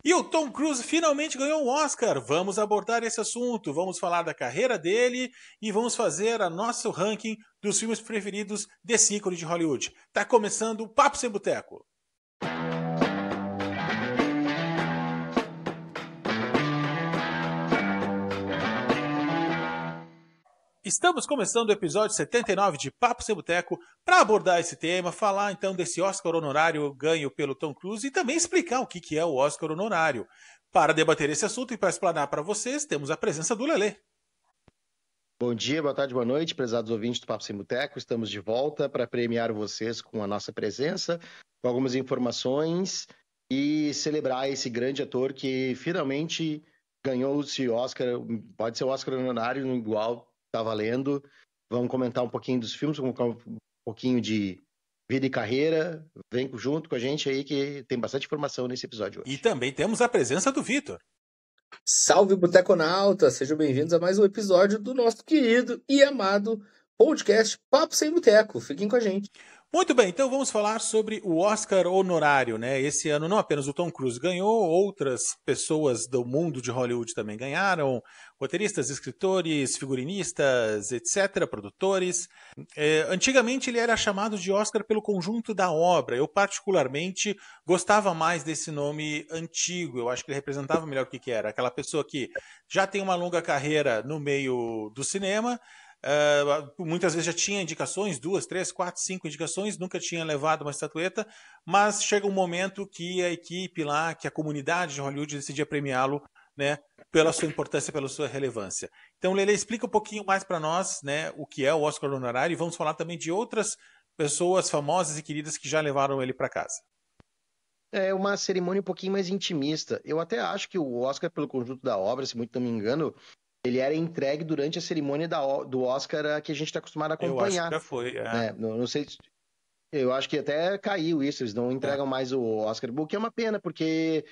E o Tom Cruise finalmente ganhou um Oscar. Vamos abordar esse assunto, vamos falar da carreira dele e vamos fazer a nosso ranking dos filmes preferidos desse ícone de Hollywood. Tá começando o Papo Sem Boteco. Estamos começando o episódio 79 de Papo Sem Boteco para abordar esse tema, falar então desse Oscar honorário ganho pelo Tom Cruise e também explicar o que é o Oscar honorário. Para debater esse assunto e para explanar para vocês, temos a presença do Lelê. Bom dia, boa tarde, boa noite, prezados ouvintes do Papo Sem Boteco. Estamos de volta para premiar vocês com a nossa presença, com algumas informações e celebrar esse grande ator que finalmente ganhou esse Oscar. Pode ser o Oscar honorário, igual, tá valendo. Vamos comentar um pouquinho dos filmes, vamos comentar um pouquinho de vida e carreira. Vem junto com a gente aí que tem bastante informação nesse episódio hoje. E também temos a presença do Vitor. Salve, Boteconauta! Sejam bem-vindos a mais um episódio do nosso querido e amado podcast Papo Sem Boteco. Fiquem com a gente. Muito bem, então vamos falar sobre o Oscar honorário, né? Esse ano não apenas o Tom Cruise ganhou, outras pessoas do mundo de Hollywood também ganharam, roteiristas, escritores, figurinistas, etc., produtores. Antigamente ele era chamado de Oscar pelo conjunto da obra. Eu particularmente gostava mais desse nome antigo, eu acho que ele representava melhor o que era. Aquela pessoa que já tem uma longa carreira no meio do cinema, muitas vezes já tinha indicações, 2, 3, 4, 5 indicações, nunca tinha levado uma estatueta, mas chega um momento que a equipe lá, que a comunidade de Hollywood decidia premiá-lo, né, pela sua importância, pela sua relevância. Então, Lele, explica um pouquinho mais para nós, né, o que é o Oscar honorário e vamos falar também de outras pessoas famosas e queridas que já levaram ele para casa. É uma cerimônia um pouquinho mais intimista. Eu até acho que o Oscar pelo conjunto da obra, se muito não me engano, ele era entregue durante a cerimônia do Oscar que a gente está acostumado a acompanhar. Eu acho que já foi. Não sei, eu acho que até caiu isso, eles não entregam mais o Oscar, o que é uma pena, porque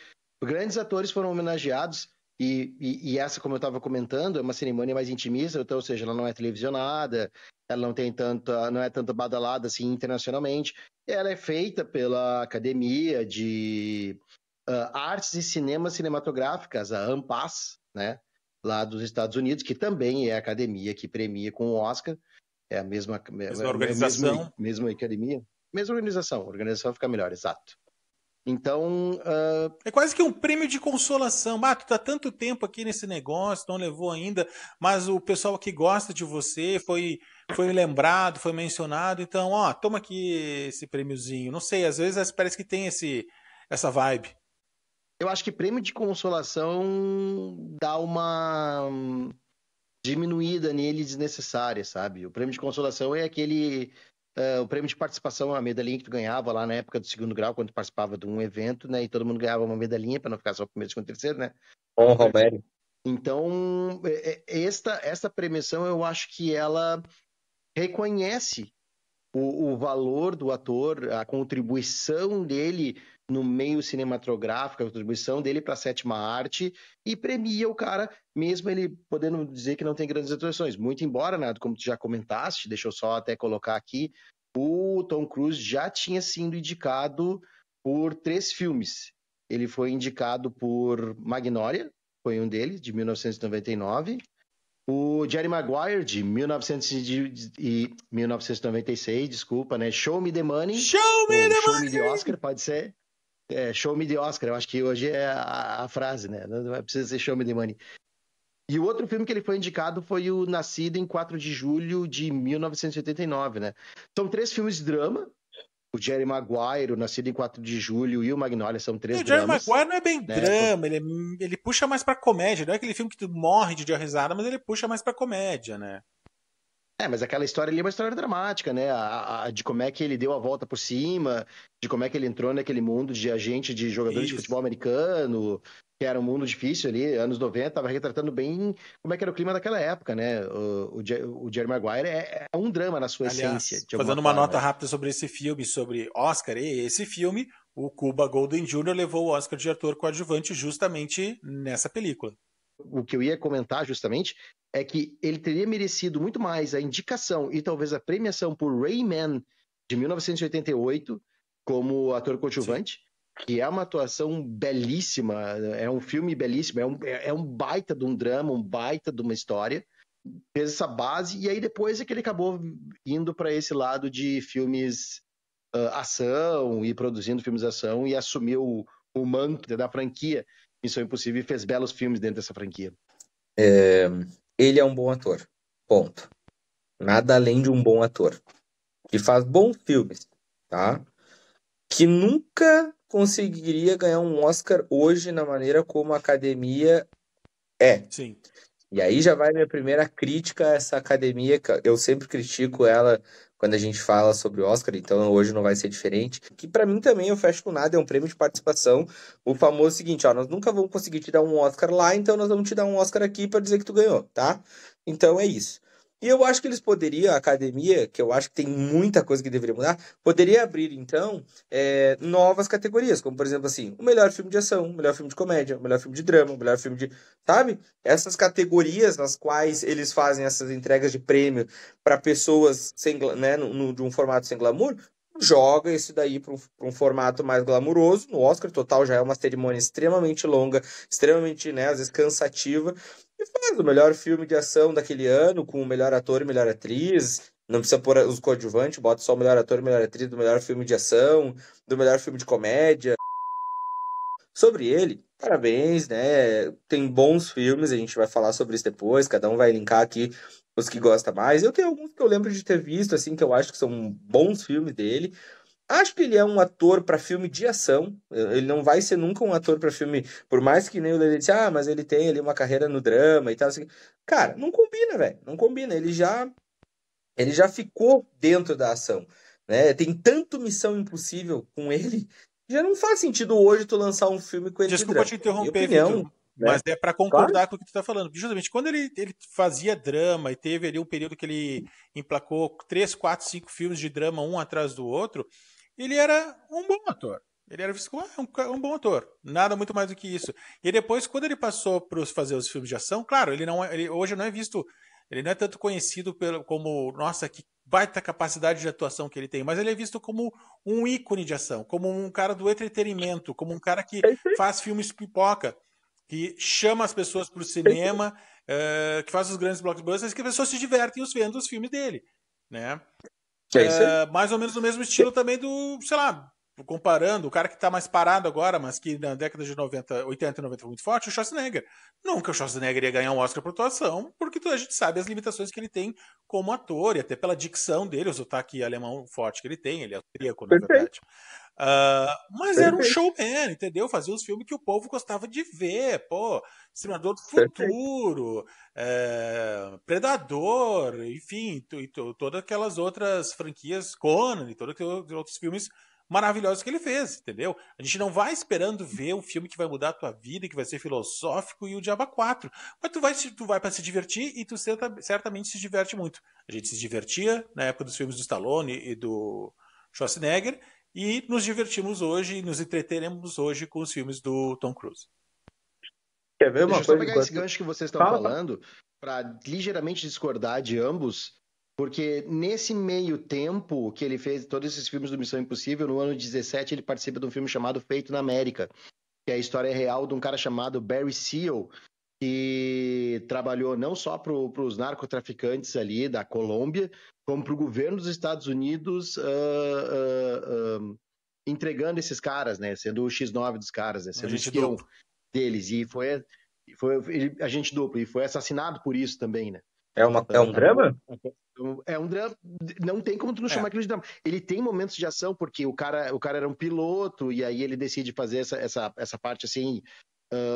grandes atores foram homenageados e essa, como eu estava comentando, é uma cerimônia mais intimista, então, ou seja, ela não é televisionada, ela não é tanto badalada assim internacionalmente, ela é feita pela Academia de Artes e Cinematográficas, a ANPAS, né? Lá dos Estados Unidos, que também é a academia que premia com o Oscar, é a mesma organização. Mesma academia, mesma organização, a organização fica melhor, exato. Então... É quase que um prêmio de consolação. Tu tá tanto tempo aqui nesse negócio, não levou ainda, mas o pessoal que gosta de você foi lembrado, foi mencionado, então, toma aqui esse prêmiozinho. Não sei, às vezes parece que tem essa vibe. Eu acho que prêmio de consolação dá uma diminuída nele desnecessária, sabe? O prêmio de consolação é aquele... o prêmio de participação, a medalhinha que tu ganhava lá na época do segundo grau, quando tu participava de um evento, né? E todo mundo ganhava uma medalhinha para não ficar só o primeiro, segundo, terceiro, né? Romério. Então, esta premiação, eu acho que ela reconhece o valor do ator, a contribuição dele no meio cinematográfico, a contribuição dele para a sétima arte, e premia o cara, mesmo ele podendo dizer que não tem grandes atuações. Muito embora, Nado, como tu já comentaste, deixa eu só até colocar aqui, o Tom Cruise já tinha sido indicado por 3 filmes. Ele foi indicado por Magnolia, foi um deles, de 1999, o Jerry Maguire, de 1996, desculpa, né? Show Me the Money. Show Me the Oscar, pode ser? Show Me the Oscar, eu acho que hoje é a frase, né? Não precisa ser Show Me the Money. E o outro filme que ele foi indicado foi o Nascido em 4 de julho de 1989, né? São 3 filmes de drama. O Jerry Maguire, o Nascido em 4 de julho e o Magnolia são 3 dramas. O Jerry Maguire não é bem drama, ele puxa mais pra comédia. Não é aquele filme que tu morre de dar risada, mas ele puxa mais pra comédia, né? Mas aquela história ali é uma história dramática, né? De como é que ele deu a volta por cima, de como é que ele entrou naquele mundo de agente de jogadores de futebol americano, que era um mundo difícil ali, anos 90, estava retratando bem como é que era o clima daquela época, né? O Jerry Maguire é um drama na sua essência. Fazendo uma nota rápida sobre esse filme, sobre Oscar, e esse filme, o Cuba Gooding Jr. levou o Oscar de ator coadjuvante justamente nessa película. O que eu ia comentar justamente é que ele teria merecido muito mais a indicação e talvez a premiação por Rayman de 1988 como ator coadjuvante. que é uma atuação belíssima, é um filme belíssimo, é um baita de um drama, um baita de uma história, fez essa base, e aí depois é que ele acabou indo para esse lado de filmes ação, e produzindo filmes de ação, e assumiu o manto da franquia Missão Impossível, e fez belos filmes dentro dessa franquia. Ele é um bom ator, ponto. Nada além de um bom ator, que faz bons filmes, tá? Que nunca conseguiria ganhar um Oscar hoje na maneira como a academia é. Sim. E aí já vai minha primeira crítica a essa academia, que eu sempre critico ela quando a gente fala sobre o Oscar, então hoje não vai ser diferente. Que pra mim também, eu fecho com nada, é um prêmio de participação. O famoso seguinte, ó, nós nunca vamos conseguir te dar um Oscar lá, então nós vamos te dar um Oscar aqui pra dizer que tu ganhou, tá? Então é isso. E eu acho que eles poderiam, a academia, que eu acho que tem muita coisa que deveria mudar, poderia abrir, então, novas categorias, como, por exemplo, assim, o melhor filme de ação, o melhor filme de comédia, o melhor filme de drama, o melhor filme de... Sabe? Essas categorias nas quais eles fazem essas entregas de prêmio para pessoas sem, né, de um formato sem glamour, joga isso daí para um formato mais glamuroso. No Oscar total já é uma cerimônia extremamente longa, extremamente, né, às vezes cansativa, e faz o melhor filme de ação daquele ano, com o melhor ator e melhor atriz. Não precisa pôr os coadjuvantes, bota só o melhor ator e melhor atriz do melhor filme de ação, do melhor filme de comédia. Sobre ele, parabéns, né? Tem bons filmes, a gente vai falar sobre isso depois, cada um vai linkar aqui os que gosta mais. Eu tenho alguns que eu lembro de ter visto, assim, que eu acho que são bons filmes dele. Acho que ele é um ator para filme de ação. Ele não vai ser nunca um ator para filme, por mais que nem o Lele disse, mas ele tem ali uma carreira no drama e tal. Assim. Cara, não combina, velho. Não combina. Ele já ficou dentro da ação, né? Tem tanto Missão Impossível com ele, já não faz sentido hoje tu lançar um filme com ele. Desculpa de te drama. interromper, Minha opinião, Vitor, né? mas é para concordar com o que tu tá falando. Porque justamente quando ele fazia drama e teve ali um período que ele emplacou 3, 4, 5 filmes de drama um atrás do outro, ele era um bom ator. Ele era visto como um bom ator. Nada muito mais do que isso. E depois, quando ele passou para fazer os filmes de ação, claro, ele hoje não é visto... Ele não é tanto conhecido como, nossa, que baita capacidade de atuação que ele tem, mas ele é visto como um ícone de ação, como um cara do entretenimento, como um cara que faz filmes pipoca, que chama as pessoas para o cinema, que faz os grandes blockbusters, que as pessoas se divertem vendo os filmes dele, né? Mais ou menos no mesmo estilo também do, sei lá, comparando, o cara que está mais parado agora, mas que na década de 90, 80 e 90 foi muito forte, o Schwarzenegger. Nunca o Schwarzenegger ia ganhar um Oscar por atuação, porque a gente sabe as limitações que ele tem como ator, e até pela dicção dele, o sotaque alemão forte que ele tem, ele é austríaco, na verdade. Mas era um showman, entendeu? Fazia os filmes que o povo gostava de ver, pô, Exterminador do Futuro, Predador, enfim, todas aquelas outras franquias, Conan, e todos aqueles outros filmes maravilhosos que ele fez, entendeu? A gente não vai esperando ver um filme que vai mudar a tua vida, que vai ser filosófico e o Diabo 4. Mas tu vai para se divertir e tu certamente se diverte muito. A gente se divertia na época dos filmes do Stallone e do Schwarzenegger e nos divertimos hoje, nos entreteremos hoje com os filmes do Tom Cruise. Quer ver uma Deixa eu só pegar esse gancho que vocês estão falando para ligeiramente discordar de ambos. Porque nesse meio tempo que ele fez todos esses filmes do Missão Impossível, no ano 17 ele participa de um filme chamado Feito na América, que é a história real de um cara chamado Barry Seal, que trabalhou não só para os narcotraficantes ali da Colômbia, como para o governo dos Estados Unidos, entregando esses caras, né, sendo o X9 dos caras, né, sendo o espião deles. E foi agente duplo, e foi assassinado por isso também, né. É um drama? É um drama, não tem como tu não chamar aquilo de drama. Ele tem momentos de ação, porque o cara era um piloto, e aí ele decide fazer essa parte assim...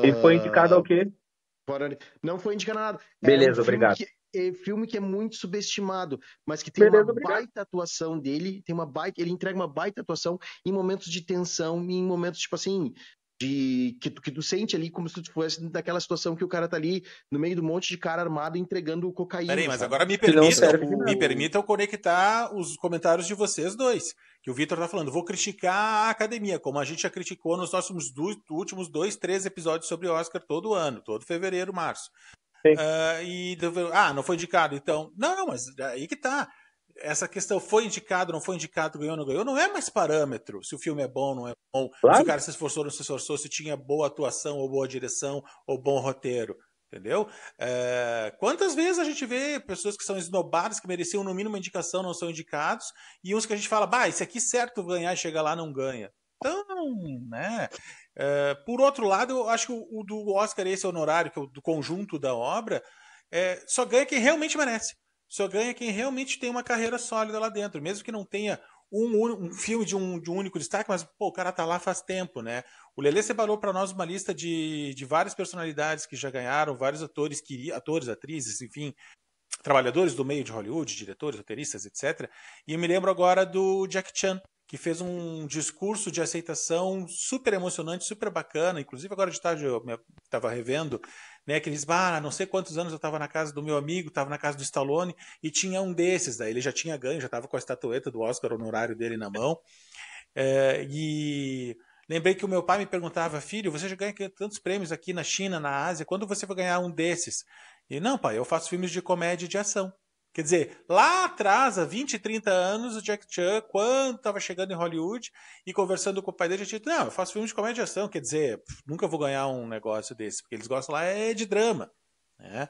Ele foi indicado ao quê? Não foi indicado a nada. Beleza, obrigado. Filme que é muito subestimado, mas que tem uma baita atuação dele, ele entrega uma baita atuação em momentos de tensão, em momentos, tipo assim... que tu sente ali como se tu fosse daquela situação que o cara tá ali no meio do monte de cara armado entregando cocaína. Peraí, mas sabe? agora me permitam conectar os comentários de vocês dois. Que o Vitor tá falando, vou criticar a academia, como a gente já criticou nos nossos últimos 2, 3 episódios sobre Oscar todo ano, todo fevereiro, março. Não foi indicado, então. Não, mas aí que tá. essa questão foi indicado, não foi indicado, ganhou, não ganhou, não é mais parâmetro se o filme é bom, não é bom, Claro. se o cara se esforçou, não se esforçou, se tinha boa atuação ou boa direção ou bom roteiro, entendeu? Quantas vezes a gente vê pessoas que são esnobadas, que mereciam no mínimo uma indicação, não são indicados, e uns que a gente fala, bah, esse aqui certo ganhar e chega lá não ganha. Então, né? Por outro lado, eu acho que o do Oscar, esse honorário, que é o do conjunto da obra, só ganha quem realmente merece. Só ganha quem realmente tem uma carreira sólida lá dentro. Mesmo que não tenha um filme de um único destaque, mas pô, o cara tá lá faz tempo, né? O Lelê separou para nós uma lista de várias personalidades que já ganharam, vários atores, atrizes, enfim, trabalhadores do meio de Hollywood, diretores, roteiristas, etc. E eu me lembro agora do Jack Chan, que fez um discurso de aceitação super emocionante, super bacana. Inclusive, agora de tarde eu estava revendo, né, que ele diz, não sei quantos anos eu estava na casa do meu amigo, estava na casa do Stallone, e tinha um desses. Daí ele já tinha ganho, já estava com a estatueta do Oscar honorário dele na mão. E lembrei que o meu pai me perguntava, filho, você já ganha tantos prêmios aqui na China, na Ásia, quando você vai ganhar um desses? E não, pai, eu faço filmes de comédia e de ação. Quer dizer, lá atrás, há 20, 30 anos, o Jack Chan, quando estava chegando em Hollywood e conversando com o pai dele, já tinha, não, eu faço filme de comédia e ação, quer dizer, nunca vou ganhar um negócio desse, porque eles gostam lá de drama, né?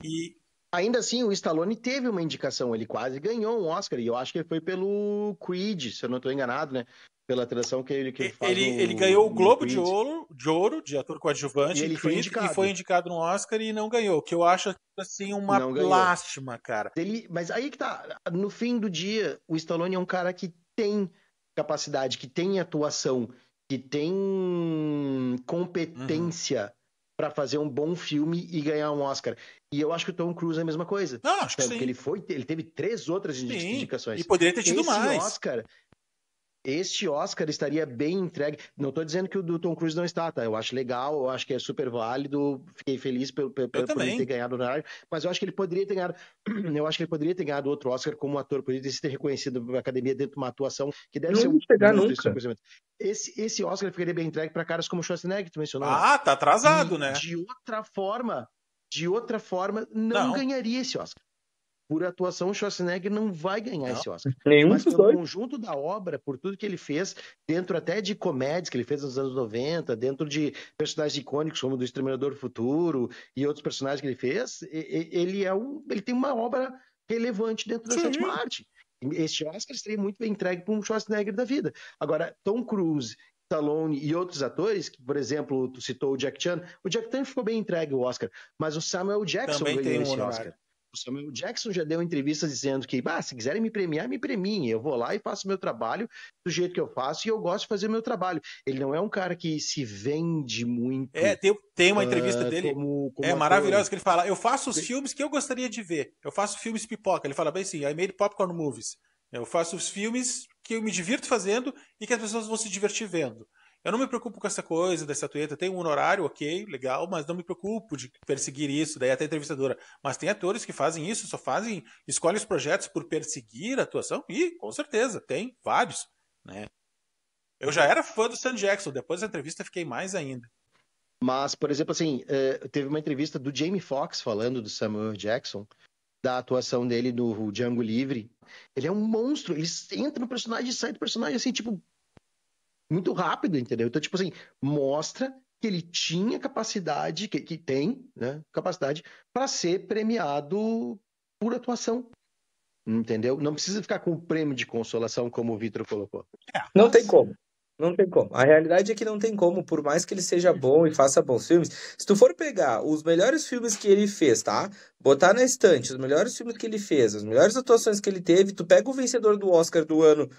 E ainda assim, o Stallone teve uma indicação, ele quase ganhou um Oscar, e eu acho que foi pelo Creed, se eu não estou enganado, né? Pela tradução que ele faz ele ganhou o Globo Creed. de Ouro de ator coadjuvante ele Creed, e foi indicado no Oscar e não ganhou, que eu acho assim uma lástima, cara. Mas aí que tá, no fim do dia, o Stallone é um cara que tem capacidade, que tem atuação, que tem competência para fazer um bom filme e ganhar um Oscar. E eu acho que o Tom Cruise é a mesma coisa. Não, acho que sim. Porque ele teve 3 outras indicações. E poderia ter tido mais. Este Oscar estaria bem entregue. Não estou dizendo que o do Tom Cruise não está, tá? Eu acho legal, eu acho que é super válido. Fiquei feliz por ele ter ganhado o honorário, mas eu acho que ele poderia ter ganhado. Eu acho que ele poderia ter ganhado outro Oscar como ator, poderia ter sido reconhecido pela academia dentro de uma atuação que deve ser chegar nunca. Esse Oscar ficaria bem entregue para caras como o Schwarzenegger, que tu mencionou. Tá atrasado, né? De outra forma, não ganharia esse Oscar. Por atuação, o Schwarzenegger não vai ganhar esse Oscar. Mas pelo conjunto da obra, por tudo que ele fez, dentro até de comédias que ele fez nos anos 90, dentro de personagens icônicos como do Exterminador do Futuro e outros personagens que ele fez, ele tem uma obra relevante dentro da sétima arte. Este Oscar seria muito bem entregue para um Schwarzenegger da vida. Agora, Tom Cruise, Stallone e outros atores, que, por exemplo, tu citou o Jack Chan ficou bem entregue o Oscar, mas o Samuel Jackson ganhou esse Oscar. O Samuel Jackson já deu entrevistas dizendo que, se quiserem me premiar, me premiem. Eu vou lá e faço meu trabalho do jeito que eu faço e eu gosto de fazer meu trabalho. Ele não é um cara que se vende muito. Tem uma entrevista dele como maravilhosa, que ele fala, eu faço os filmes que eu gostaria de ver. Eu faço filmes pipoca. Ele fala bem assim, I made popcorn movies. Eu faço os filmes que eu me divirto fazendo e que as pessoas vão se divertir vendo. Eu não me preocupo com essa coisa da estatueta. Tem um honorário, ok, legal, mas não me preocupo de perseguir isso. Daí até a entrevistadora. Mas tem atores que fazem isso, escolhem os projetos por perseguir a atuação. E, com certeza, tem vários. Né? Eu já era fã do Sam Jackson, depois da entrevista fiquei mais ainda. Mas, por exemplo, assim, teve uma entrevista do Jamie Foxx falando do Samuel Jackson, da atuação dele no Django Livre. Ele é um monstro, ele entra no personagem e sai do personagem, assim, tipo, muito rápido, entendeu? Então, tipo assim, mostra que ele tinha capacidade, que tem, né, capacidade para ser premiado por atuação, entendeu? Não precisa ficar com o prêmio de consolação, como o Vitor colocou. Não tem como. Não tem como. A realidade é que não tem como, por mais que ele seja bom e faça bons filmes. Se tu for pegar os melhores filmes que ele fez, tá? Botar na estante os melhores filmes que ele fez, as melhores atuações que ele teve, tu pega o vencedor do Oscar do ano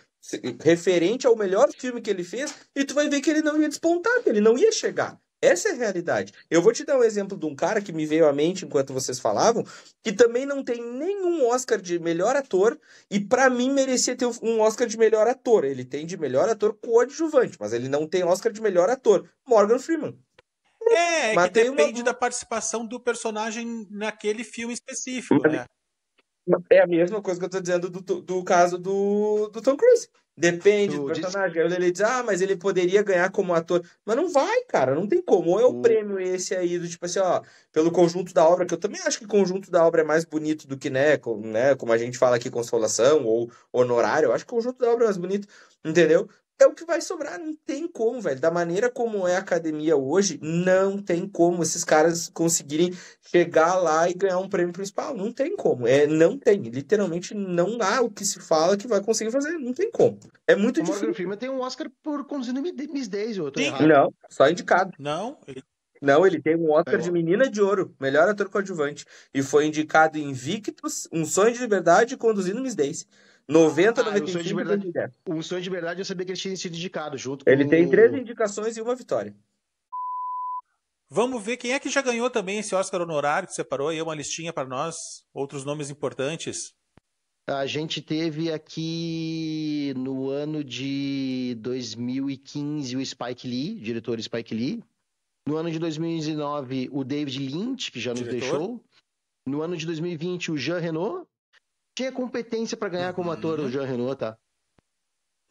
referente ao melhor filme que ele fez e tu vai ver que ele não ia despontar, que ele não ia chegar. Essa é a realidade. Eu vou te dar um exemplo de um cara que me veio à mente enquanto vocês falavam, que também não tem nenhum Oscar de melhor ator e pra mim merecia ter um Oscar de melhor ator. Ele tem de melhor ator coadjuvante, mas ele não tem Oscar de melhor ator. Morgan Freeman. Que depende da participação do personagem naquele filme específico, né? É a mesma coisa que eu tô dizendo do caso do Tom Cruise. Depende do Tu disse personagem. Aí ele diz, mas ele poderia ganhar como ator. Mas não vai, cara, não tem como. Ou é o o, prêmio esse aí, do tipo assim, pelo conjunto da obra, que eu também acho que o conjunto da obra é mais bonito do que, como a gente fala aqui, consolação ou honorário. Eu acho que o conjunto da obra é mais bonito, entendeu? É o que vai sobrar, não tem como, velho. Da maneira como é a academia hoje, não tem como esses caras conseguirem chegar lá e ganhar um prêmio principal. Não tem como. Não tem. Literalmente não há o que se fala que vai conseguir fazer. Não tem como. É muito o Morgan difícil. Freeman tem um Oscar por conduzindo Miss Daisy, eu tô Sim. errado. Não, só indicado. Não, Não, ele tem um Oscar de Ganhou. Menina de Ouro, melhor ator coadjuvante. E foi indicado em Invictus, Um Sonho de Liberdade e Conduzindo Miss Daisy. 90, O Sonho de 95 e Verdade. 2010. O Sonho de Verdade eu sabia que ele tinha sido indicado junto Ele tem 3 com. indicações e uma vitória. vamos ver quem é que já ganhou também esse Oscar honorário que separou aí uma listinha para nós, outros nomes importantes. A gente teve aqui no ano de 2015 o Spike Lee, o diretor Spike Lee. No ano de 2019, o David Lynch, que já nos Diretor. deixou. No ano de 2020, o Jean Reno. Tinha competência para ganhar como ator o Jean Reno, tá?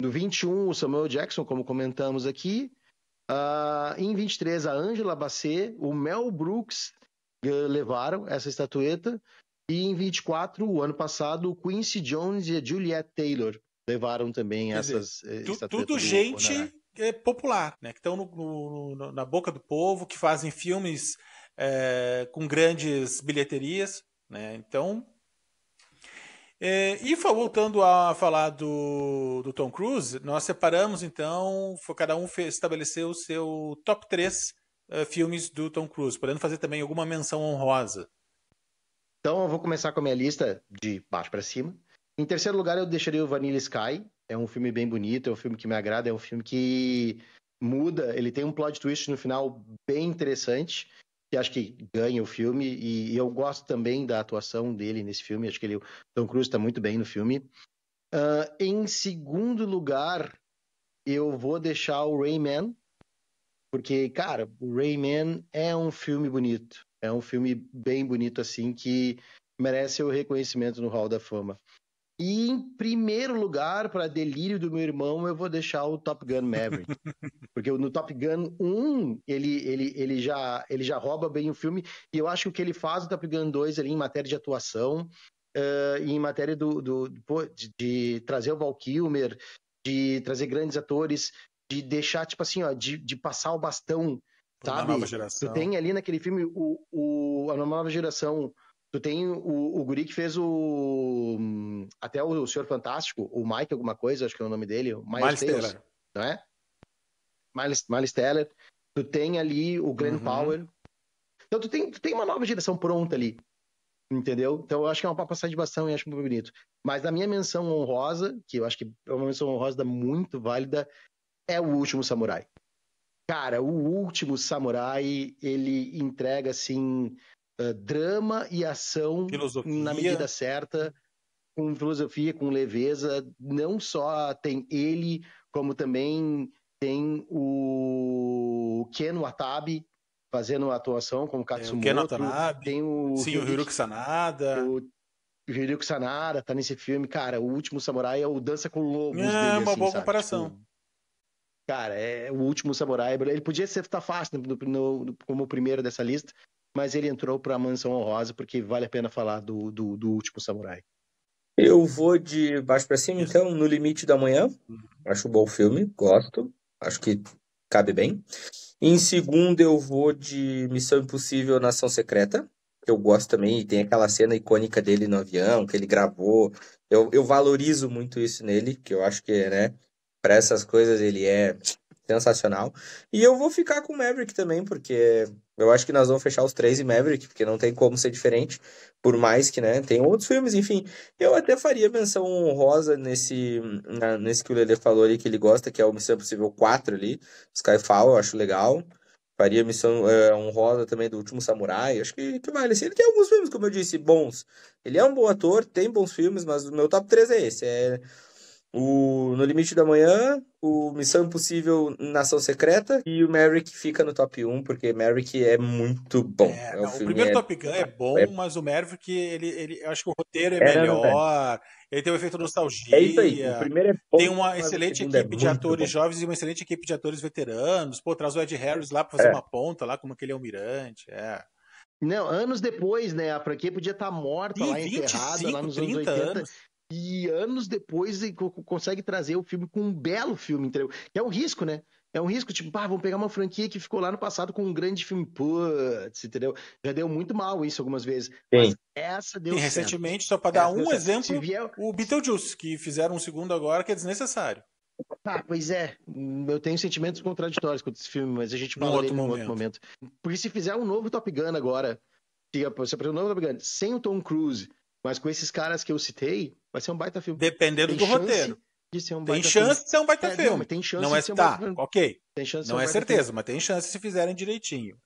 No 21, o Samuel Jackson, como comentamos aqui. Em 23, a Angela Bassett, o Mel Brooks levaram essa estatueta. E em 24, o ano passado, o Quincy Jones e a Juliette Taylor levaram também essas estatuetas. Tudo gente popular, né? Que estão na boca do povo, que fazem filmes com grandes bilheterias, né? Então, voltando a falar do Tom Cruise, nós separamos, então, cada um estabeleceu o seu top 3 filmes do Tom Cruise, podendo fazer também alguma menção honrosa. Então, eu vou começar com a minha lista de baixo para cima. Em terceiro lugar, eu deixaria o Vanilla Sky. É um filme bem bonito, é um filme que me agrada, é um filme que muda, ele tem um plot twist no final bem interessante, que acho que ganha o filme, e eu gosto também da atuação dele nesse filme, acho que o Tom Cruise está muito bem no filme. Em segundo lugar, eu vou deixar o Rayman, porque, cara, o Rayman é um filme bonito, é um filme bem bonito, assim, que merece o reconhecimento no Hall da Fama. E em primeiro lugar, para delírio do meu irmão, eu vou deixar o Top Gun Maverick. Porque no Top Gun 1, ele já rouba bem o filme, e eu acho que o que ele faz no Top Gun 2 ali em matéria de atuação, e em matéria de trazer o Val Kilmer, de trazer grandes atores, de deixar, tipo assim, de passar o bastão, Uma sabe? nova geração. Tu tem ali naquele filme a nova geração. Tu tem o guri que fez até o Senhor Fantástico, o Mike alguma coisa, acho que é o nome dele, o Miles Teller, não é? Miles Teller. Tu tem ali o Glenn Powell. Então tu tem uma nova geração pronta ali, entendeu? Então eu acho que é uma passagem de bastão e acho muito bonito. Mas a minha menção honrosa, que eu acho que é uma menção honrosa muito válida, é O Último Samurai. Cara, O Último Samurai, ele entrega, assim, drama e ação na medida certa, com filosofia, com leveza. Não só tem ele, como também tem o Ken Watabe fazendo a atuação como Katsumoto. Tem o Hiroki Sanada. O Hiroki Sanada tá nesse filme. Cara, O Último Samurai é o Dança com Lobos dele, uma assim, boa sabe? comparação. Tipo, cara, é O Último Samurai. Ele podia estar fácil como o primeiro dessa lista, mas ele entrou para a Mansão Honrosa porque vale a pena falar do Último Samurai. Eu vou de baixo para cima, então, No Limite da Manhã. Acho um bom filme, gosto. Acho que cabe bem. Em segundo, eu vou de Missão Impossível Nação Secreta. Eu gosto também, e tem aquela cena icônica dele no avião, que ele gravou. Eu valorizo muito isso nele, que eu acho que, né, para essas coisas ele é sensacional. E eu vou ficar com Maverick também, porque eu acho que nós vamos fechar os 3 em Maverick, porque não tem como ser diferente, por mais que, né, tem outros filmes, enfim. Eu até faria menção honrosa nesse que o Lelê falou ali, que ele gosta, que é o Missão Impossível 4 ali, Skyfall, eu acho legal. Faria menção honrosa também do Último Samurai, acho que vale. Assim, ele tem alguns filmes, como eu disse, bons. Ele é um bom ator, tem bons filmes, mas o meu top 3 é esse. O No Limite da Manhã, o Missão Impossível Nação Secreta e o Maverick fica no top 1, porque Maverick é muito bom. O Não, o filme primeiro Top Gun é é, bom, mas o Maverick, eu acho que o roteiro é não, é. melhor, ele tem um efeito É isso aí. O nostalgia, primeiro é tem bom, uma mas o excelente segundo é equipe de muito atores bom. jovens e uma excelente equipe de atores veteranos. Pô, traz o Ed Harris lá pra fazer uma ponta lá, como aquele almirante. Não, anos depois, né? A franquia podia estar morta Sim, lá, enterrada lá 25, nos anos 30 80. anos. E anos depois ele consegue trazer o filme com um belo filme, entendeu? Que é um risco, né? É um risco, tipo, vamos pegar uma franquia que ficou lá no passado com um grande filme, putz, entendeu? Já deu muito mal isso algumas vezes. Mas Sim. essa Sim, deu certo. recentemente, só para dar Essa deu um certo. Se exemplo, vier. o Beetlejuice, que fizeram um segundo agora que é desnecessário. Ah, pois é. Eu tenho sentimentos contraditórios com esse filme, mas a gente Num fala outro dele num outro momento. momento. Porque se fizer um novo Top Gun agora, se apresentar um novo Top Gun sem o Tom Cruise, mas com esses caras que eu citei, vai ser um baita filme. Dependendo Tem do chance roteiro. de ser um Tem baita filme. chance de ser um baita Não, filme. mas tem chance Não é, de ser um baita tá, filme. ok. Tem chance de ser Não um é baita certeza, filme. mas tem chance se fizerem direitinho.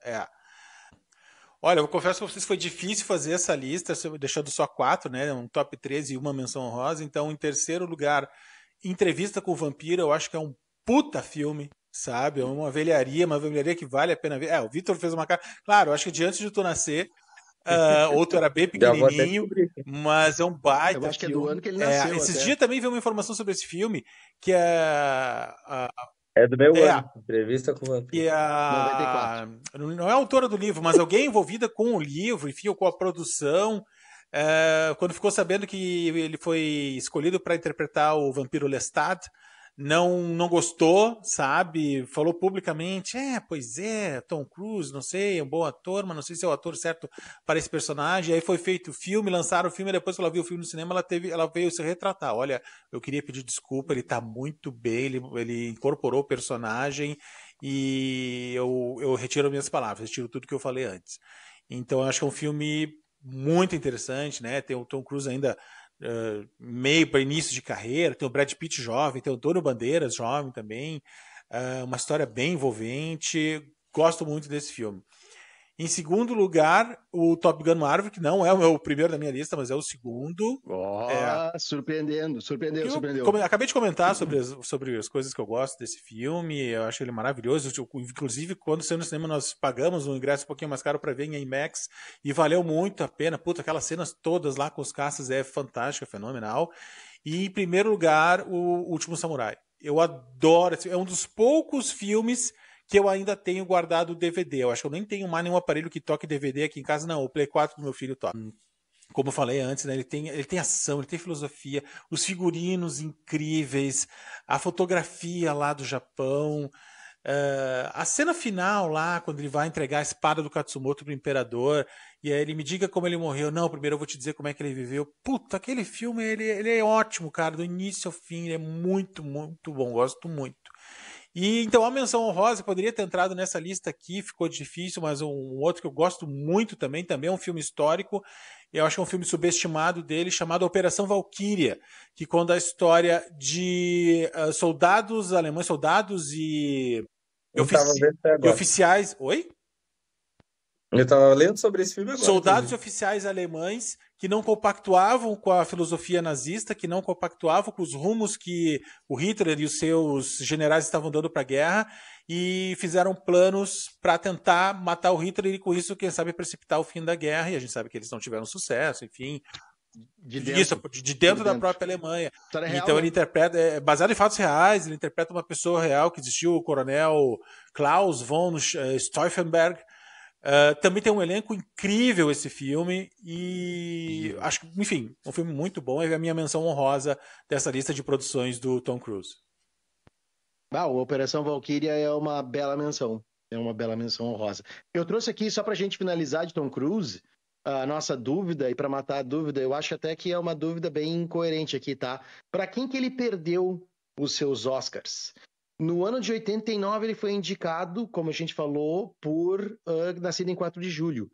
Olha, eu confesso pra vocês que foi difícil fazer essa lista, deixando só 4, né? Um top 13 e uma menção honrosa. Então, em terceiro lugar, Entrevista com o Vampiro, eu acho que é um puta filme, sabe? É uma velharia que vale a pena ver. O Vitor fez uma cara. Claro, eu acho que de antes de tu nascer, ou tu era bem Já vou até pequenininho, descobrir. mas é um Eu baita acho que é do filme. ano que ele nasceu Esses até. dias também vi uma informação sobre esse filme, que É do meu é, ano. Entrevista com o Vampiro. que 94. não é a autora do livro, mas alguém envolvida com o livro, enfim, ou com a produção, quando ficou sabendo que ele foi escolhido para interpretar o vampiro Lestat, não gostou, sabe? Falou publicamente, pois é, Tom Cruise, não sei, é um bom ator, mas não sei se é o ator certo para esse personagem. Aí foi feito o filme, lançaram o filme, e depois que ela viu o filme no cinema, ela veio se retratar. Olha, eu queria pedir desculpa, ele está muito bem, ele incorporou o personagem e eu retiro minhas palavras, retiro tudo que eu falei antes. Então eu acho que é um filme muito interessante, né? Tem o Tom Cruise ainda meio para início de carreira, tem o Brad Pitt jovem, tem o Antônio Bandeiras jovem também, uma história bem envolvente, gosto muito desse filme. Em segundo lugar, o Top Gun Maverick, que não é o meu primeiro da minha lista, mas é o segundo. Surpreendendo. Acabei de comentar sobre as coisas que eu gosto desse filme, eu acho ele maravilhoso. Inclusive, quando saiu no cinema, nós pagamos um ingresso um pouquinho mais caro para ver em IMAX e valeu muito a pena. Puta, aquelas cenas todas lá com os caças é fantástica, fenomenal. E em primeiro lugar, o Último Samurai. Eu adoro, é um dos poucos filmes que eu ainda tenho guardado o DVD. Eu acho que eu nem tenho mais nenhum aparelho que toque DVD aqui em casa, não. O Play 4 do meu filho toca. Como eu falei antes, né, ele tem ação, ele tem filosofia, os figurinos incríveis, a fotografia lá do Japão, a cena final lá, quando ele vai entregar a espada do Katsumoto pro imperador, e aí ele me diga como ele morreu. Não, primeiro eu vou te dizer como é que ele viveu. Puta, aquele filme, ele é ótimo, cara, do início ao fim, ele é muito, muito bom, gosto muito. E então a menção honrosa poderia ter entrado nessa lista aqui, ficou difícil, mas um outro que eu gosto muito também é um filme histórico. Eu acho que é um filme subestimado dele, chamado Operação Valkyria, que conta a história de soldados alemães, soldados e oficiais. Oi? Eu tava lendo sobre esse filme agora. Soldados e oficiais alemães que não compactuavam com a filosofia nazista, que não compactuavam com os rumos que o Hitler e os seus generais estavam dando para a guerra e fizeram planos para tentar matar o Hitler e com isso, quem sabe, precipitar o fim da guerra. E a gente sabe que eles não tiveram sucesso, enfim. De dentro da própria Alemanha. Então real, ele interpreta, baseado em fatos reais, ele interpreta uma pessoa real que existiu, o coronel Klaus von Stauffenberg. Também tem um elenco incrível esse filme e acho que, enfim, um filme muito bom. É a minha menção honrosa dessa lista de produções do Tom Cruise. O Operação Valkyria é uma bela menção. É uma bela menção honrosa. Eu trouxe aqui, só pra gente finalizar de Tom Cruise, a nossa dúvida, e para matar a dúvida, eu acho até que é uma dúvida bem incoerente aqui, tá? Para quem que ele perdeu os seus Oscars? No ano de 89, ele foi indicado, como a gente falou, por Nascido em 4 de Julho.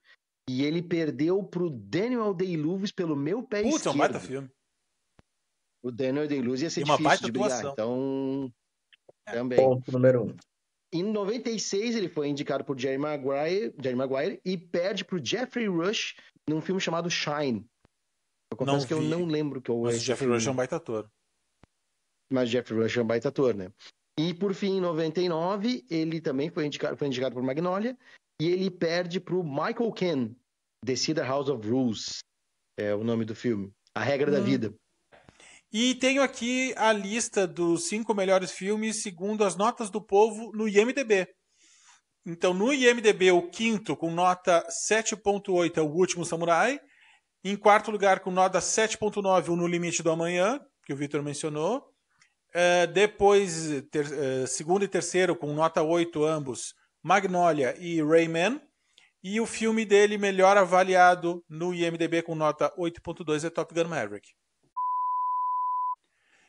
E ele perdeu pro Daniel Day-Lewis pelo Meu Pé Esquerdo. Putz, é um baita filme. O Daniel Day-Lewis ia ser difícil de brigar, então... Também. Ponto número 1. Em 96, ele foi indicado por Jerry Maguire e perde pro Jeffrey Rush num filme chamado Shine. Eu confesso que eu não lembro que mas o Jeffrey Rush é um baita ator. mas Jeffrey Rush é um baita ator, né? E por fim, em 99, ele também foi indicado por Magnolia, e ele perde pro Michael Caine, The House of Rules, é o nome do filme, A Regra da Vida. E tenho aqui a lista dos 5 melhores filmes segundo as notas do povo no IMDb. Então, no IMDb, o quinto, com nota 7.8, é O Último Samurai. Em quarto lugar, com nota 7.9, o No Limite do Amanhã, que o Victor mencionou. Depois, segundo e terceiro, com nota 8 ambos, Magnolia e Rayman. E o filme dele melhor avaliado no IMDb com nota 8.2 é Top Gun Maverick.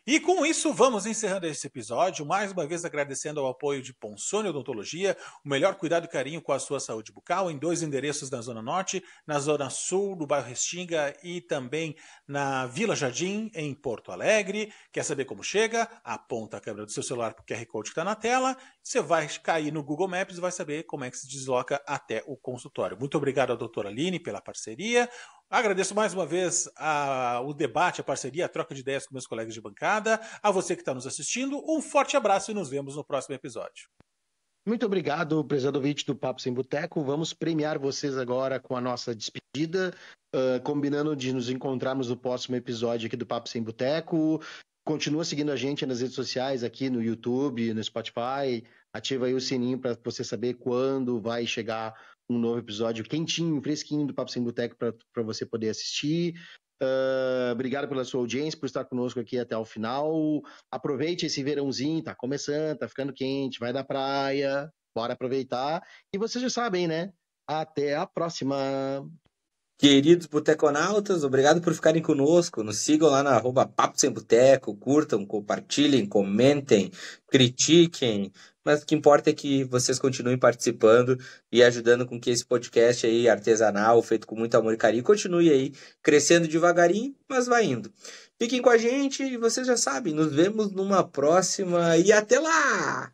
E com isso, vamos encerrando esse episódio, mais uma vez agradecendo ao apoio de Ponsone Odontologia, o melhor cuidado e carinho com a sua saúde bucal, em 2 endereços na Zona Norte, na Zona Sul, no bairro Restinga e também na Vila Jardim, em Porto Alegre. Quer saber como chega? Aponta a câmera do seu celular para o QR Code que está na tela, você vai cair no Google Maps e vai saber como é que se desloca até o consultório. Muito obrigado à doutora Aline pela parceria. Agradeço mais uma vez o debate, a parceria, a troca de ideias com meus colegas de bancada. A você que está nos assistindo, um forte abraço e nos vemos no próximo episódio. Muito obrigado, prezado ouvinte do Papo Sem Boteco. Vamos premiar vocês agora com a nossa despedida, combinando de nos encontrarmos no próximo episódio aqui do Papo Sem Boteco. Continua seguindo a gente nas redes sociais, aqui no YouTube, no Spotify. Ativa aí o sininho para você saber quando vai chegar um novo episódio quentinho, fresquinho do Papo Sem Boteco para você poder assistir. Obrigado pela sua audiência, por estar conosco aqui até o final. Aproveite esse verãozinho, tá começando, tá ficando quente, vai da praia, bora aproveitar. E vocês já sabem, né? Até a próxima! Queridos boteconautas, obrigado por ficarem conosco. Nos sigam lá na @Papo Sem Boteco, curtam, compartilhem, comentem, critiquem. Mas o que importa é que vocês continuem participando e ajudando com que esse podcast aí artesanal, feito com muito amor e carinho, continue aí crescendo devagarinho, mas vai indo. Fiquem com a gente e vocês já sabem, nos vemos numa próxima e até lá!